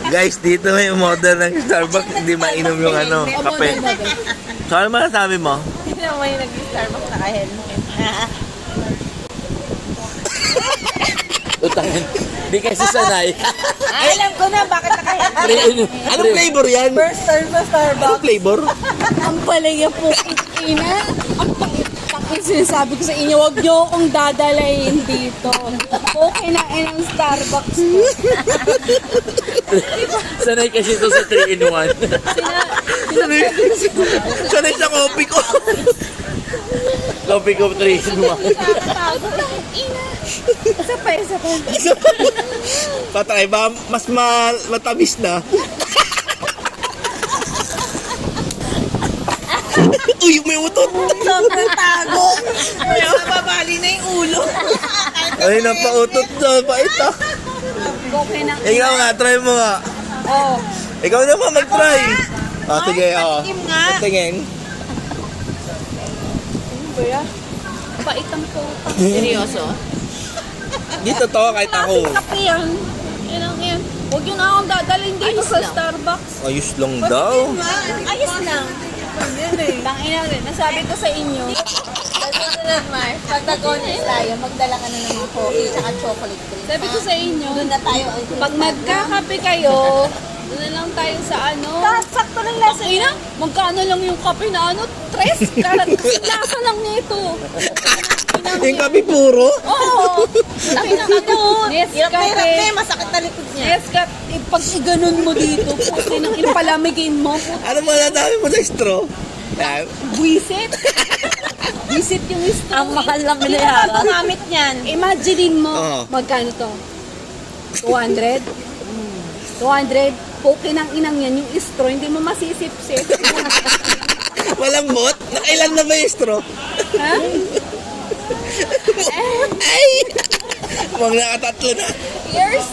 Guys, dito may umorder ng Starbucks, hindi mainom yung ano, kape. So, ano masasabi mo? Hindi naman yung nag-Starbucks naka-helmet. Utangin. Hindi kasi sanay. Alam ko na bakit naka-helmet. Anong flavor yan? First time sa Starbucks. Anong flavor? Ang palaya po, ina. Ang pangit sinasabi ko sa inyo, huwag niyo akong dadalayin dito. Okay na ang Starbucks ko. Sanay kasi ito sa 3-in-1. Sanay sa coffee ko. Coffee ko 3-in-1. Isa pa. Patay ba? Mas matamis na. Uy, may utot. Sobrang tago. Mababali na yung ulo. Ay, napautot na. Paita. Okay na. Ikaw nga, try mo nga. Oh, Ikaw naman mag-try. Sige, patikim nga. Tingin. paitang po. Seryoso? Dito to, kahit ako. Kape yan. Yan. Huwag yun akong dadalhin dito Ayos sa lang. Starbucks. Ayos lang daw. Ayos lang. Tangina rin. Nasabi ko sa inyo. Susunod, Mar. Pag nag-honest tayo, magdala ka na ng coffee tsaka chocolate cream. Sabi ko sa inyo, Doon na tayo. pag magkakape kayo, doon na lang tayo sa ano. Sakto lang lesson. Ina, magkano lang yung kape na ano? 3 karat. Lasa lang nito. Yung kape puro. Oo. Laki ng ano. Hirap na Nescafe. masakit na likod niya. Nescafe. Pag iganon mo dito, puti nang ipalamigin mo. Ano mo nadami mo sa straw? Yan. Buisit. Buisit yung straw. Ang mahal lang binayaran. Ang gamit niyan. Imaginein mo, Oo. magkano to? 200? 200? Poke ng inang yan, yung straw, hindi mo masisip-sip. Walang bot? Nakailan na ba yung straw? Ha? Ay! Mga nakatatlo na. Years